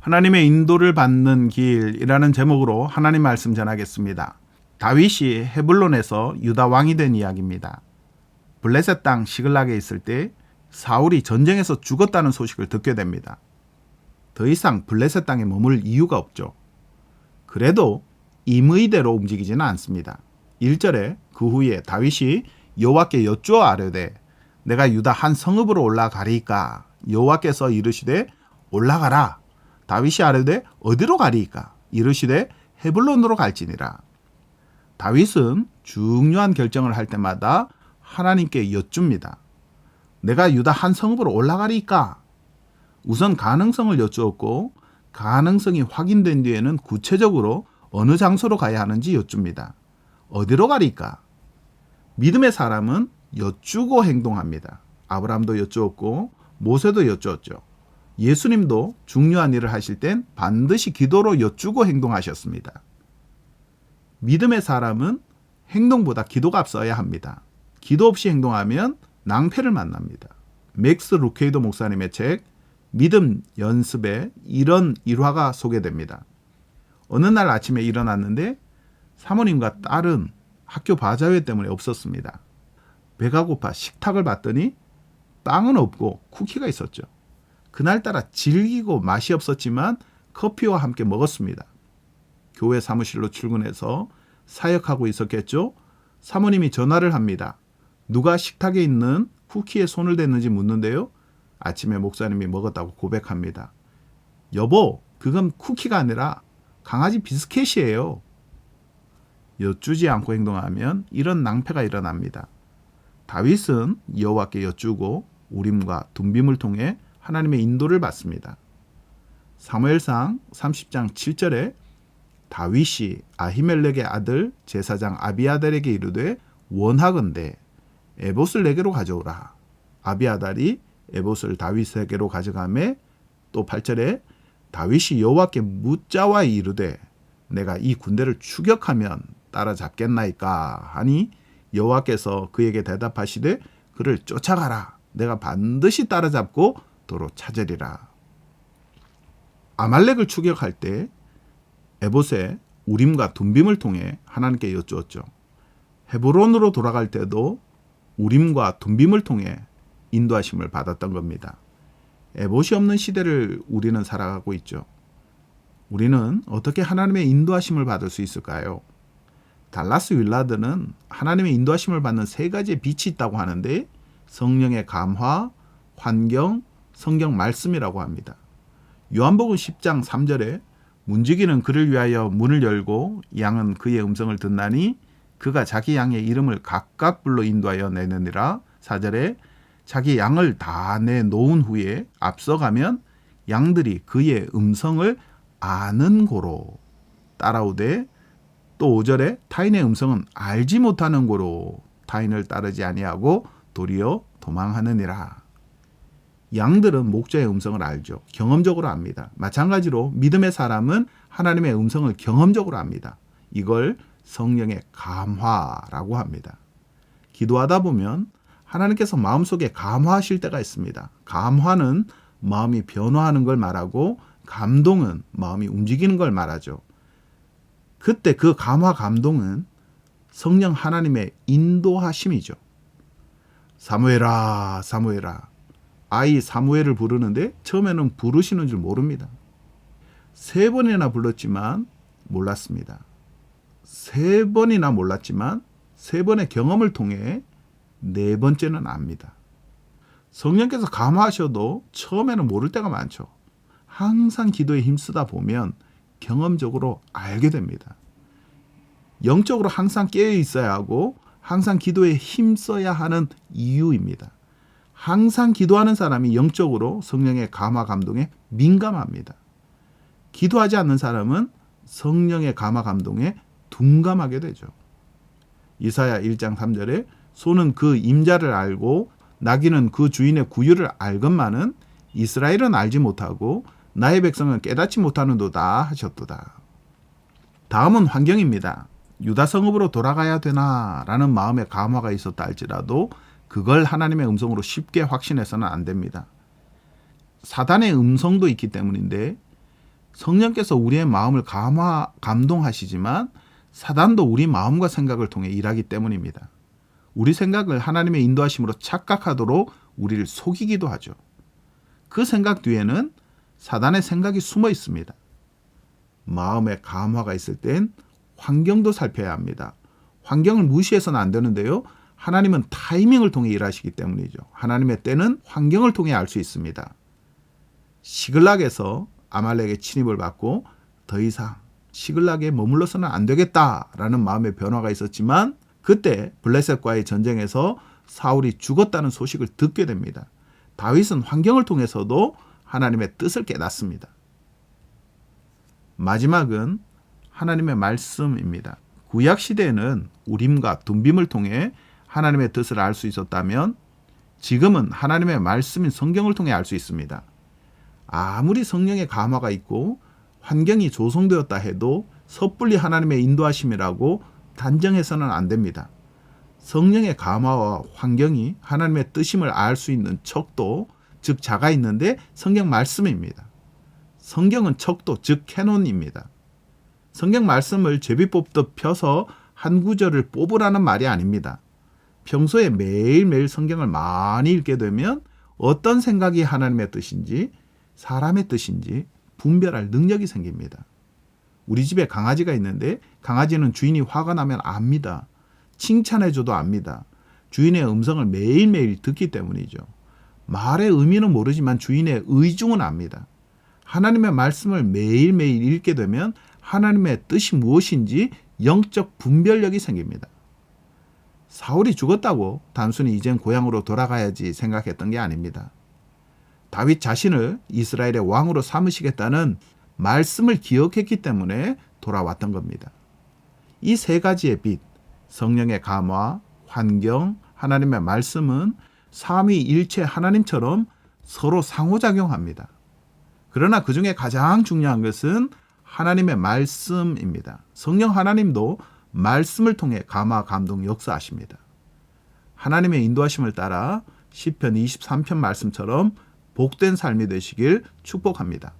하나님의 인도를 받는 길이라는 제목으로 하나님 말씀 전하겠습니다. 다윗이 헤블론에서 유다 왕이 된 이야기입니다. 블레셋 땅 시글락에 있을 때 사울이 전쟁에서 죽었다는 소식을 듣게 됩니다. 더 이상 블레셋 땅에 머물 이유가 없죠. 그래도 임의대로 움직이지는 않습니다. 1절에 그 후에 다윗이 여호와께 여쭈어 아뢰되 내가 유다 한 성읍으로 올라가리이까 여호와께서 이르시되 올라가라. 다윗이 아뢰되 어디로 가리이까 이르시되 헤블론으로 갈지니라. 다윗은 중요한 결정을 할 때마다 하나님께 여쭙니다. 내가 유다 한 성읍으로 올라가리이까? 우선 가능성을 여쭈었고 가능성이 확인된 뒤에는 구체적으로 어느 장소로 가야 하는지 여쭙니다. 어디로 가리이까? 믿음의 사람은 여쭈고 행동합니다. 아브라함도 여쭈었고 모세도 여쭈었죠. 예수님도 중요한 일을 하실 땐 반드시 기도로 여쭈고 행동하셨습니다. 믿음의 사람은 행동보다 기도가 앞서야 합니다. 기도 없이 행동하면 낭패를 만납니다. 맥스 루케이도 목사님의 책 믿음 연습에 이런 일화가 소개됩니다. 어느 날 아침에 일어났는데 사모님과 딸은 학교 바자회 때문에 없었습니다. 배가 고파 식탁을 봤더니 빵은 없고 쿠키가 있었죠. 그날따라 질기고 맛이 없었지만 커피와 함께 먹었습니다. 교회 사무실로 출근해서 사역하고 있었겠죠. 사모님이 전화를 합니다. 누가 식탁에 있는 쿠키에 손을 댔는지 묻는데요. 아침에 목사님이 먹었다고 고백합니다. 여보, 그건 쿠키가 아니라 강아지 비스켓이에요. 여쭈지 않고 행동하면 이런 낭패가 일어납니다. 다윗은 여호와께 여쭈고 우림과 둠빔을 통해 하나님의 인도를 받습니다. 사무엘상 30장 7절에 다윗이 아히멜렉의 아들 제사장 아비아달에게 이르되 원하건대 에봇을 내게로 가져오라. 아비아달이 에봇을 다윗에게로 가져가매 또 8절에 다윗이 여호와께 묻자와 이르되 내가 이 군대를 추격하면 따라잡겠나이까 하니 여호와께서 그에게 대답하시되 그를 쫓아가라. 내가 반드시 따라잡고 도로 찾으리라. 아말렉을 추격할 때 에봇의 우림과 둠빔을 통해 하나님께 여쭈었죠. 헤브론으로 돌아갈 때도 우림과 둠빔을 통해 인도하심을 받았던 겁니다. 에봇이 없는 시대를 우리는 살아가고 있죠. 우리는 어떻게 하나님의 인도하심을 받을 수 있을까요? 달라스 윌라드는 하나님의 인도하심을 받는 세 가지의 빛이 있다고 하는데 성령의 감화, 환경, 성경 말씀이라고 합니다. 요한복음 10장 3절에 문지기는 그를 위하여 문을 열고 양은 그의 음성을 듣나니 그가 자기 양의 이름을 각각 불러 인도하여 내느니라. 4절에 자기 양을 다 내놓은 후에 앞서가면 양들이 그의 음성을 아는 고로 따라오되 또 5절에 타인의 음성은 알지 못하는 고로 타인을 따르지 아니하고 도리어 도망하느니라. 양들은 목자의 음성을 알죠. 경험적으로 압니다. 마찬가지로 믿음의 사람은 하나님의 음성을 경험적으로 압니다. 이걸 성령의 감화라고 합니다. 기도하다 보면 하나님께서 마음속에 감화하실 때가 있습니다. 감화는 마음이 변화하는 걸 말하고 감동은 마음이 움직이는 걸 말하죠. 그때 그 감화 감동은 성령 하나님의 인도하심이죠. 사무엘아 사무엘아 아이 사무엘을 부르는데 처음에는 부르시는 줄 모릅니다. 3번이나 불렀지만 몰랐습니다. 3번이나 몰랐지만 3번의 경험을 통해 4번째는 압니다. 성령께서 감화하셔도 처음에는 모를 때가 많죠. 항상 기도에 힘쓰다 보면 경험적으로 알게 됩니다. 영적으로 항상 깨어 있어야 하고 항상 기도에 힘써야 하는 이유입니다. 항상 기도하는 사람이 영적으로 성령의 감화 감동에 민감합니다. 기도하지 않는 사람은 성령의 감화 감동에 둔감하게 되죠. 이사야 1장 3절에 소는 그 임자를 알고 나귀는 그 주인의 구유를 알건만은 이스라엘은 알지 못하고 나의 백성은 깨닫지 못하는도다 하셨도다. 다음은 환경입니다. 유다 성읍으로 돌아가야 되나 라는 마음의 감화가 있었다 할지라도 그걸 하나님의 음성으로 쉽게 확신해서는 안 됩니다. 사단의 음성도 있기 때문인데 성령께서 우리의 마음을 감동하시지만 사단도 우리 마음과 생각을 통해 일하기 때문입니다. 우리 생각을 하나님의 인도하심으로 착각하도록 우리를 속이기도 하죠. 그 생각 뒤에는 사단의 생각이 숨어 있습니다. 마음의 감화가 있을 땐 환경도 살펴야 합니다. 환경을 무시해서는 안 되는데요. 하나님은 타이밍을 통해 일하시기 때문이죠. 하나님의 때는 환경을 통해 알 수 있습니다. 시글락에서 아말렉의 침입을 받고 더 이상 시글락에 머물러서는 안 되겠다라는 마음의 변화가 있었지만 그때 블레셋과의 전쟁에서 사울이 죽었다는 소식을 듣게 됩니다. 다윗은 환경을 통해서도 하나님의 뜻을 깨닫습니다. 마지막은 하나님의 말씀입니다. 구약 시대에는 우림과 둠빔을 통해 하나님의 뜻을 알 수 있었다면 지금은 하나님의 말씀인 성경을 통해 알 수 있습니다. 아무리 성령의 감화가 있고 환경이 조성되었다 해도 섣불리 하나님의 인도하심이라고 단정해서는 안 됩니다. 성령의 감화와 환경이 하나님의 뜻임을 알 수 있는 척도, 즉 자가 있는데 성경 말씀입니다. 성경은 척도, 즉 캐논입니다. 성경 말씀을 제비뽑듯 펴서 한 구절을 뽑으라는 말이 아닙니다. 평소에 매일매일 성경을 많이 읽게 되면 어떤 생각이 하나님의 뜻인지 사람의 뜻인지 분별할 능력이 생깁니다. 우리 집에 강아지가 있는데 강아지는 주인이 화가 나면 압니다. 칭찬해줘도 압니다. 주인의 음성을 매일매일 듣기 때문이죠. 말의 의미는 모르지만 주인의 의중은 압니다. 하나님의 말씀을 매일매일 읽게 되면 하나님의 뜻이 무엇인지 영적 분별력이 생깁니다. 사울이 죽었다고 단순히 이젠 고향으로 돌아가야지 생각했던 게 아닙니다. 다윗 자신을 이스라엘의 왕으로 삼으시겠다는 말씀을 기억했기 때문에 돌아왔던 겁니다. 이 세 가지의 빛, 성령의 감화, 환경, 하나님의 말씀은 삼위일체 하나님처럼 서로 상호작용합니다. 그러나 그 중에 가장 중요한 것은 하나님의 말씀입니다. 성령 하나님도 말씀을 통해 감화, 감동, 역사하십니다. 하나님의 인도하심을 따라 시편 23편 말씀처럼 복된 삶이 되시길 축복합니다.